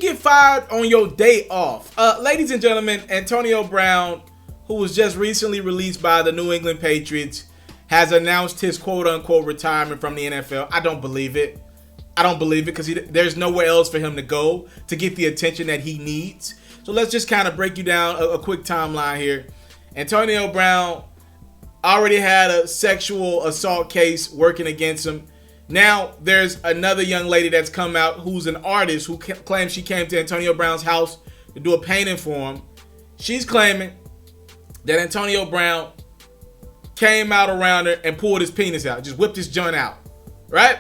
get fired on your day off? Ladies and gentlemen, Antonio Brown, who was just recently released by the New England Patriots, has announced his quote-unquote retirement from the NFL. I don't believe it. I don't believe it because there's nowhere else for him to go to get the attention that he needs. So let's just kind of break you down a quick timeline here. Antonio Brown already had a sexual assault case working against him. Now there's another young lady that's come out who's an artist who claims she came to Antonio Brown's house to do a painting for him. She's claiming that Antonio Brown came out around her and pulled his penis out, just whipped his joint out, right?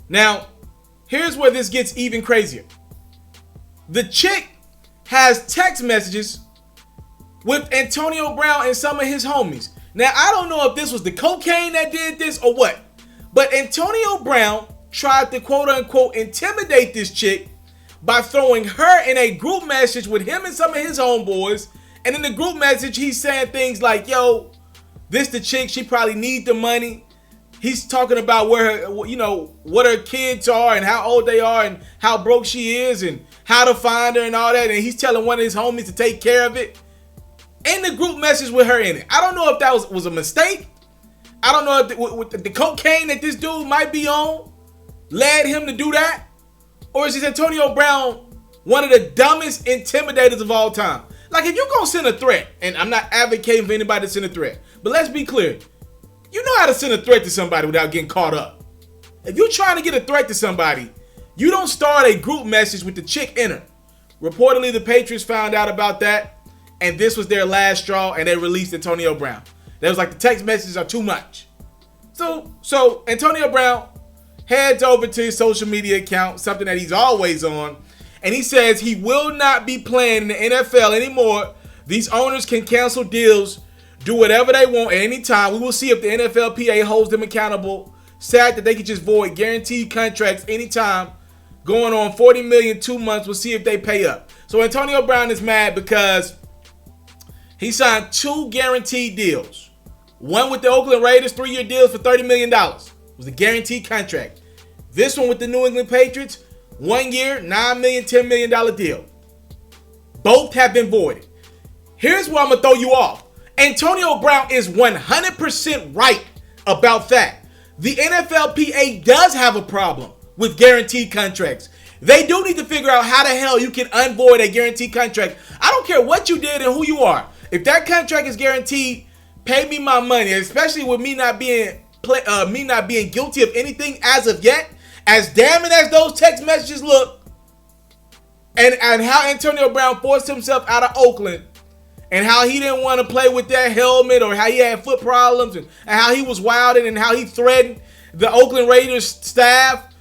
Now, here's where this gets even crazier. The chick has text messages with Antonio Brown and some of his homies. Now, I don't know if this was the cocaine that did this or what, but Antonio Brown tried to quote-unquote intimidate this chick by throwing her in a group message with him and some of his homeboys. And in the group message, he's saying things like, yo, this the chick, she probably need the money. He's talking about where her, what her kids are and how old they are and how broke she is and how to find her and all that. And he's telling one of his homies to take care of it. In the group message with her in it. I don't know if that was a mistake. I don't know if the cocaine that this dude might be on led him to do that. Or is this Antonio Brown one of the dumbest intimidators of all time? Like, if you're going to send a threat, and I'm not advocating for anybody to send a threat, but let's be clear. You know how to send a threat to somebody without getting caught up. If you're trying to get a threat to somebody, you don't start a group message with the chick in her. Reportedly, the Patriots found out about that, and this was their last straw, and they released Antonio Brown. They was like, the text messages are too much. So Antonio Brown heads over to his social media account, something that he's always on, and he says he will not be playing in the NFL anymore. These owners can cancel deals, do whatever they want at any time. We will see if the NFLPA holds them accountable. Sad that they could just void guaranteed contracts anytime. Going on $40 million 2 months. We'll see if they pay up. So Antonio Brown is mad because he signed 2 guaranteed deals. One with the Oakland Raiders, 3-year deals for $30 million. It was a guaranteed contract. This one with the New England Patriots, 1 year, $9 million, $10 million deal. Both have been voided. Here's where I'm going to throw you off. Antonio Brown is 100% right about that. The NFLPA does have a problem with guaranteed contracts. They do need to figure out how the hell you can unvoid a guaranteed contract. I don't care what you did and who you are. If that contract is guaranteed, pay me my money, especially with me not being guilty of anything as of yet. As damning as those text messages look, and how Antonio Brown forced himself out of Oakland, and how he didn't want to play with that helmet, or how he had foot problems, and how he was wilding, and how he threatened the Oakland Raiders staff,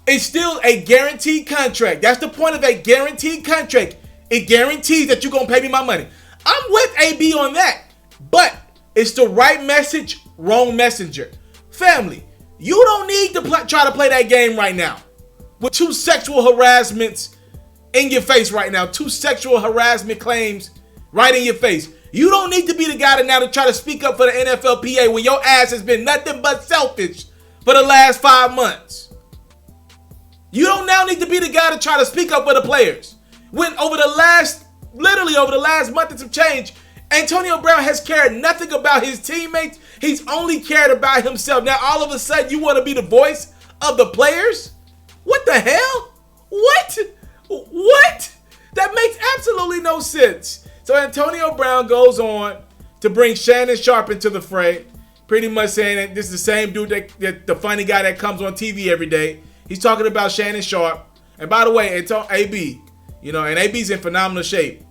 it's still a guaranteed contract. That's the point of a guaranteed contract. It guarantees that you're going to pay me my money. I'm with AB on that, but it's the right message, wrong messenger. Family, you don't need to try to play that game right now with 2 sexual harassments in your face right now. 2 sexual harassment claims right in your face. You don't need to be the guy now to try to speak up for the NFLPA when your ass has been nothing but selfish for the last 5 months. You don't now need to be the guy to try to speak up for the players. When over the last month and some change, Antonio Brown has cared nothing about his teammates. He's only cared about himself. Now, all of a sudden, you want to be the voice of the players? What the hell? What? That makes absolutely no sense. So Antonio Brown goes on to bring Shannon Sharpe into the fray, pretty much saying that this is the same dude that the funny guy that comes on TV every day. He's talking about Shannon Sharpe. And by the way, AB, and AB's in phenomenal shape.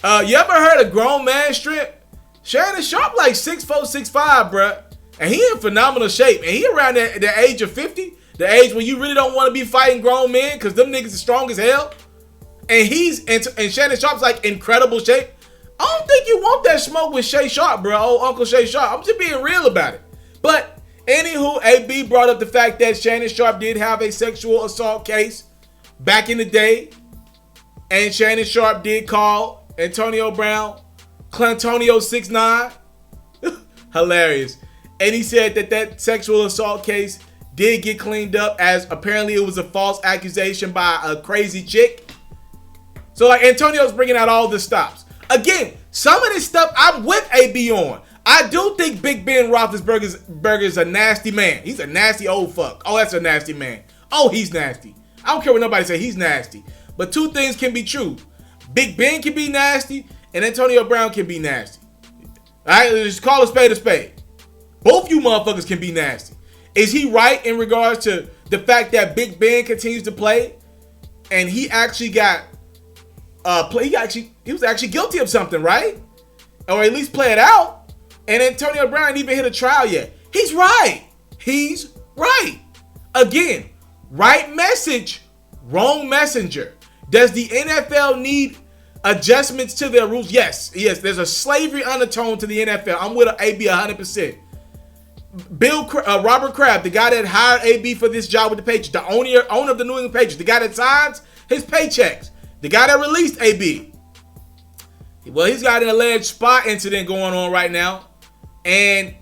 You ever heard of grown man strip? Shannon Sharpe like 6'4", 6'5", bruh. And he in phenomenal shape. And he around the age of 50. The age when you really don't want to be fighting grown men because them niggas are strong as hell. And Shannon Sharpe's like incredible shape. I don't think you want that smoke with Shay Sharpe, bro. Old Uncle Shay Sharpe. I'm just being real about it. But anywho, AB brought up the fact that Shannon Sharpe did have a sexual assault case back in the day. And Shannon Sharpe did call Antonio Brown Clantonio 6'9". Hilarious. And he said that sexual assault case did get cleaned up, as apparently it was a false accusation by a crazy chick. So like Antonio's bringing out all the stops. Again, some of this stuff I'm with AB on. I do think Big Ben Roethlisberger is a nasty man. He's a nasty old fuck. Oh, that's a nasty man. Oh, he's nasty. I don't care what nobody say. He's nasty. But two things can be true. Big Ben can be nasty, and Antonio Brown can be nasty. All right, just call a spade a spade. Both you motherfuckers can be nasty. Is he right in regards to the fact that Big Ben continues to play, and he actually got he was actually guilty of something, right? Or at least play it out. And Antonio Brown didn't even hit a trial yet. He's right. He's right. Again, right message, wrong messenger. Does the NFL need adjustments to their rules? Yes. There's a slavery undertone to the NFL. I'm with AB 100%. Robert Kraft, the guy that hired AB for this job with the Patriots, the owner of the New England Patriots, the guy that signs his paychecks, the guy that released AB. Well, he's got an alleged spot incident going on right now, and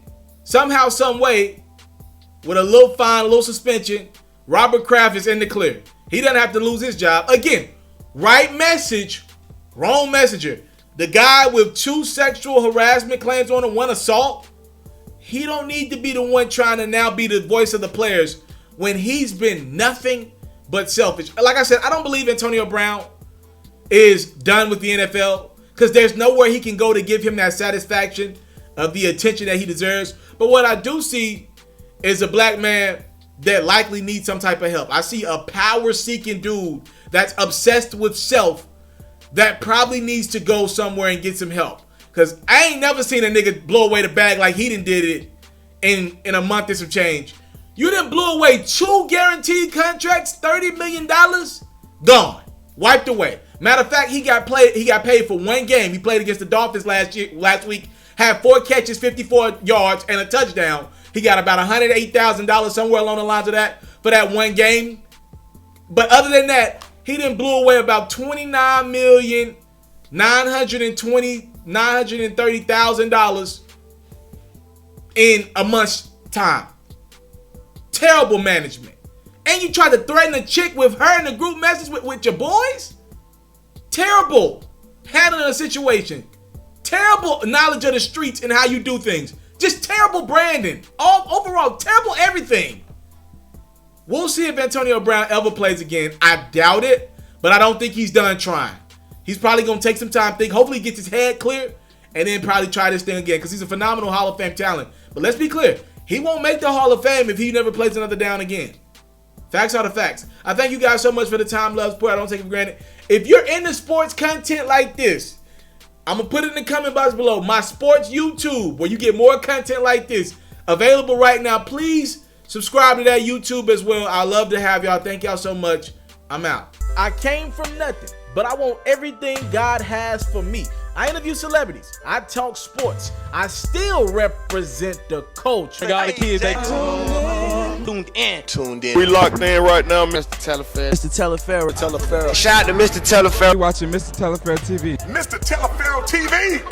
somehow, some way, with a little fine, a little suspension, Robert Kraft is in the clear. He doesn't have to lose his job. Again, right message, wrong messenger. The guy with 2 sexual harassment claims on him, 1 assault, he don't need to be the one trying to now be the voice of the players when he's been nothing but selfish. Like I said, I don't believe Antonio Brown is done with the NFL because there's nowhere he can go to give him that satisfaction of the attention that he deserves. But what I do see is a black man that likely needs some type of help. I see a power-seeking dude that's obsessed with self that probably needs to go somewhere and get some help. Because I ain't never seen a nigga blow away the bag like he done did it in a month and some change. You done blew away 2 guaranteed contracts, $30 million, gone, wiped away. Matter of fact, he got paid for 1 game. He played against the Dolphins last week, had 4 catches, 54 yards, and a touchdown. He got about $108,000 somewhere along the lines of that for that 1 game. But other than that, he done blew away about $29,930,000 in a month's time. Terrible management. And you try to threaten a chick with her in the group message with your boys? Terrible handling a situation. Terrible knowledge of the streets and how you do things. Just terrible branding. Overall, terrible everything. We'll see if Antonio Brown ever plays again. I doubt it, but I don't think he's done trying. He's probably going to take some time, hopefully he gets his head clear, and then probably try this thing again because he's a phenomenal Hall of Fame talent. But let's be clear, he won't make the Hall of Fame if he never plays another down again. Facts are the facts. I thank you guys so much for the time, love, support. I don't take it for granted. If you're into sports content like this, I'm going to put it in the comment box below. My sports YouTube, where you get more content like this, available right now. Please subscribe to that YouTube as well. I love to have y'all. Thank y'all so much. I'm out. I came from nothing, but I want everything God has for me. I interview celebrities. I talk sports. I still represent the culture. I got the kids, they tuned in. We locked in right now, Mr. Taliaferro. Taliaferro. Shout out to Mr. Taliaferro. You watching Mr. Taliaferro TV. Mr. Taliaferro TV.